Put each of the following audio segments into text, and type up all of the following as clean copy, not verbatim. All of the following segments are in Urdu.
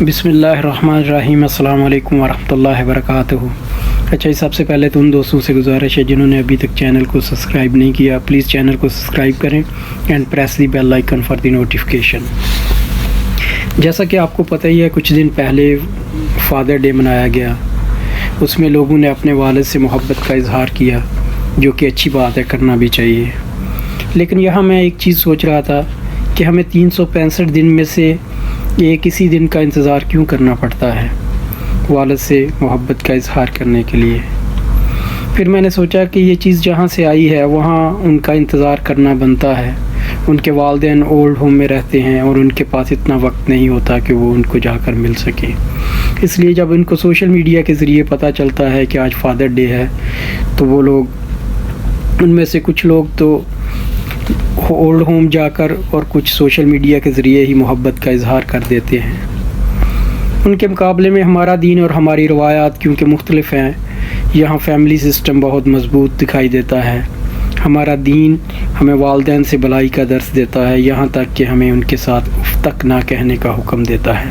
بسم اللہ الرحمن الرحیم۔ السلام علیکم ورحمۃ اللہ وبرکاتہ۔ اچھا، سب سے پہلے تو ان دوستوں سے گزارش ہے جنہوں نے ابھی تک چینل کو سبسکرائب نہیں کیا، پلیز چینل کو سبسکرائب کریں and press the bell icon for the notification. جیسا کہ آپ کو پتہ ہی ہے، کچھ دن پہلے فادر ڈے منایا گیا۔ اس میں لوگوں نے اپنے والد سے محبت کا اظہار کیا، جو کہ اچھی بات ہے، کرنا بھی چاہیے۔ لیکن یہاں میں ایک چیز سوچ رہا تھا کہ ہمیں 365 دن میں سے ایک اسی دن کا انتظار کیوں کرنا پڑتا ہے والد سے محبت کا اظہار کرنے کے لیے۔ پھر میں نے سوچا کہ یہ چیز جہاں سے آئی ہے وہاں ان کا انتظار کرنا بنتا ہے۔ ان کے والدین اولڈ ہوم میں رہتے ہیں اور ان کے پاس اتنا وقت نہیں ہوتا کہ وہ ان کو جا کر مل سکیں۔ اس لیے جب ان کو سوشل میڈیا کے ذریعے پتہ چلتا ہے کہ آج فادر ڈے ہے، تو وہ لوگ، ان میں سے کچھ لوگ تو اولڈ ہوم جا کر اور کچھ سوشل میڈیا کے ذریعے ہی محبت کا اظہار کر دیتے ہیں۔ ان کے مقابلے میں ہمارا دین اور ہماری روایات کیونکہ مختلف ہیں، یہاں فیملی سسٹم بہت مضبوط دکھائی دیتا ہے۔ ہمارا دین ہمیں والدین سے بھلائی کا درس دیتا ہے، یہاں تک کہ ہمیں ان کے ساتھ اف تک نہ کہنے کا حکم دیتا ہے۔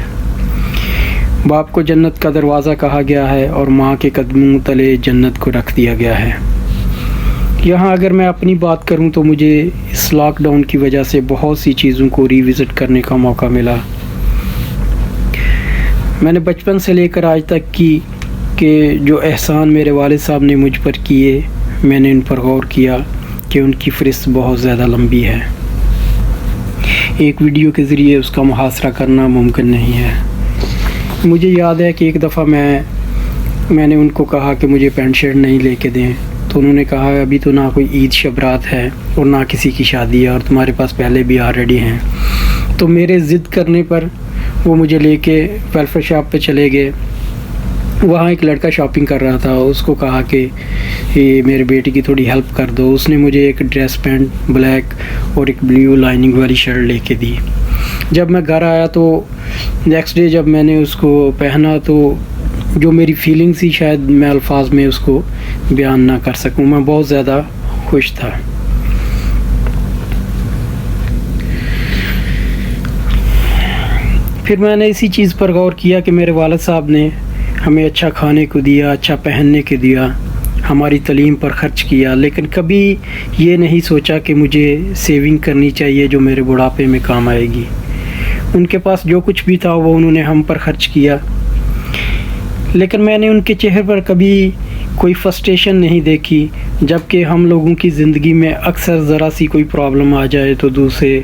باپ کو جنت کا دروازہ کہا گیا ہے اور ماں کے قدموں تلے جنت کو رکھ دیا گیا ہے۔ یہاں اگر میں اپنی بات کروں تو مجھے اس لاک ڈاؤن کی وجہ سے بہت سی چیزوں کو ریوزٹ کرنے کا موقع ملا۔ میں نے بچپن سے لے کر آج تک کی کہ جو احسان میرے والد صاحب نے مجھ پر کیے، میں نے ان پر غور کیا کہ ان کی فہرست بہت زیادہ لمبی ہے۔ ایک ویڈیو کے ذریعے اس کا محاصرہ کرنا ممکن نہیں ہے۔ مجھے یاد ہے کہ ایک دفعہ میں نے ان کو کہا کہ مجھے پینٹ شرٹ نہیں لے کے دیں، تو انہوں نے کہا ابھی تو نہ کوئی عید شبرات ہے اور نہ کسی کی شادی ہے، اور تمہارے پاس پہلے بھی آلریڈی ہیں۔ تو میرے ضد کرنے پر وہ مجھے لے کے ویلفیئر شاپ پہ چلے گئے۔ وہاں ایک لڑکا شاپنگ کر رہا تھا، اس کو کہا کہ میرے بیٹے کی تھوڑی ہیلپ کر دو۔ اس نے مجھے ایک ڈریس پینٹ بلیک اور ایک بلیو لائننگ والی شرٹ لے کے دی۔ جب میں گھر آیا تو نیکسٹ ڈے جب میں نے اس کو پہنا تو جو میری فیلنگ تھی شاید میں الفاظ میں اس کو بیان نہ کر سکوں، میں بہت زیادہ خوش تھا۔ پھر میں نے اسی چیز پر غور کیا کہ میرے والد صاحب نے ہمیں اچھا کھانے کو دیا، اچھا پہننے کو دیا، ہماری تعلیم پر خرچ کیا، لیکن کبھی یہ نہیں سوچا کہ مجھے سیونگ کرنی چاہیے جو میرے بڑھاپے میں کام آئے گی۔ ان کے پاس جو کچھ بھی تھا وہ انہوں نے ہم پر خرچ کیا، لیکن میں نے ان کے چہرے پر کبھی کوئی فرسٹریشن نہیں دیکھی، جبکہ ہم لوگوں کی زندگی میں اکثر ذرا سی کوئی پرابلم آ جائے تو دوسرے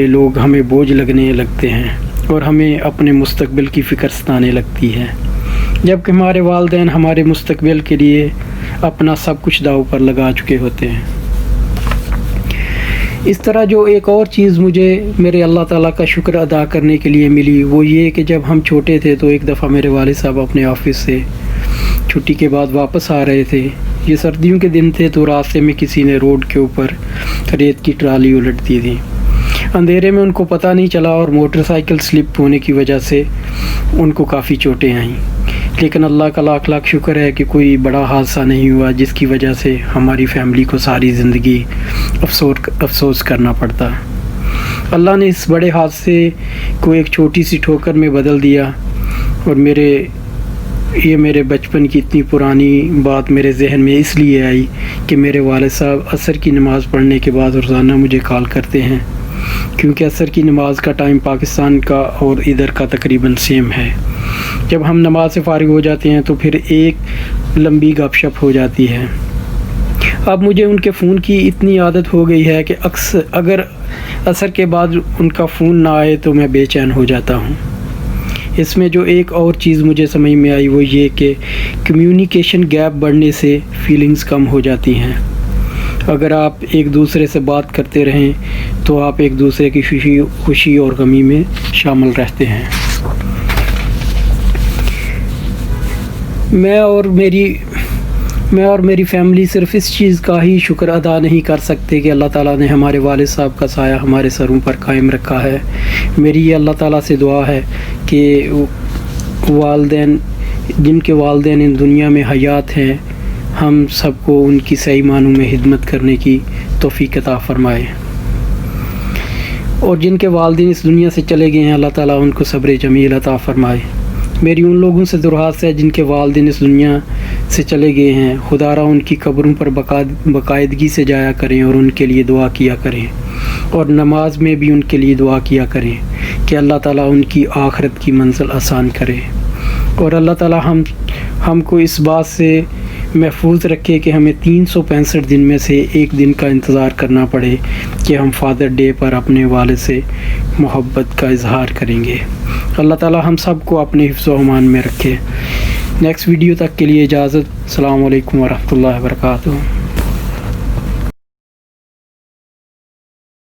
لوگ ہمیں بوجھ لگنے لگتے ہیں اور ہمیں اپنے مستقبل کی فکر ستانے لگتی ہے، جبکہ ہمارے والدین ہمارے مستقبل کے لیے اپنا سب کچھ داؤ پر لگا چکے ہوتے ہیں۔ اس طرح جو ایک اور چیز مجھے میرے اللہ تعالیٰ کا شکر ادا کرنے کے لیے ملی وہ یہ کہ جب ہم چھوٹے تھے تو ایک دفعہ میرے والد صاحب اپنے آفس سے چھٹی کے بعد واپس آ رہے تھے۔ یہ سردیوں کے دن تھے تو راستے میں کسی نے روڈ کے اوپر ریت کی ٹرالی الٹ دی تھی۔ اندھیرے میں ان کو پتہ نہیں چلا اور موٹر سائیکل سلپ ہونے کی وجہ سے ان کو کافی چوٹیں آئیں، لیکن اللہ کا لاکھ لاکھ شکر ہے کہ کوئی بڑا حادثہ نہیں ہوا جس کی وجہ سے ہماری فیملی کو ساری زندگی افسوس کرنا پڑتا۔ اللہ نے اس بڑے حادثے کو ایک چھوٹی سی ٹھوکر میں بدل دیا، اور میرے بچپن کی اتنی پرانی بات میرے ذہن میں اس لیے آئی کہ میرے والد صاحب عصر کی نماز پڑھنے کے بعد روزانہ مجھے کال کرتے ہیں، کیونکہ عصر کی نماز کا ٹائم پاکستان کا اور ادھر کا تقریباً سیم ہے۔ جب ہم نماز سے فارغ ہو جاتے ہیں تو پھر ایک لمبی گپ شپ ہو جاتی ہے۔ اب مجھے ان کے فون کی اتنی عادت ہو گئی ہے کہ اگر عصر کے بعد ان کا فون نہ آئے تو میں بے چین ہو جاتا ہوں۔ اس میں جو ایک اور چیز مجھے سمجھ میں آئی وہ یہ کہ کمیونیکیشن گیپ بڑھنے سے فیلنگز کم ہو جاتی ہیں۔ اگر آپ ایک دوسرے سے بات کرتے رہیں تو آپ ایک دوسرے کی خوشی اور غمی میں شامل رہتے ہیں۔ میں اور میری فیملی صرف اس چیز کا ہی شکر ادا نہیں کر سکتے کہ اللہ تعالیٰ نے ہمارے والد صاحب کا سایہ ہمارے سروں پر قائم رکھا ہے۔ میری یہ اللہ تعالیٰ سے دعا ہے کہ جن کے والدین ان دنیا میں حیات ہیں، ہم سب کو ان کی صحیح معنوں میں خدمت کرنے کی توفیق عطا فرمائے۔ اور جن کے والدین اس دنیا سے چلے گئے ہیں اللہ تعالیٰ ان کو صبر جمیل عطا فرمائے۔ میری ان لوگوں سے درخواست ہے جن کے والدین اس دنیا سے چلے گئے ہیں، خدا را ان کی قبروں پر باقاعدگی سے جایا کریں اور ان کے لیے دعا کیا کریں، اور نماز میں بھی ان کے لیے دعا کیا کریں کہ اللہ تعالیٰ ان کی آخرت کی منزل آسان کرے، اور اللہ تعالیٰ ہم کو اس بات سے محفوظ رکھے کہ ہمیں 365 دن میں سے ایک دن کا انتظار کرنا پڑے کہ ہم فادر ڈے پر اپنے والد سے محبت کا اظہار کریں گے۔ اللہ تعالیٰ ہم سب کو اپنے حفظ و امان میں رکھے۔ نیکسٹ ویڈیو تک کے لیے اجازت۔ السلام علیکم ورحمۃ اللہ وبرکاتہ۔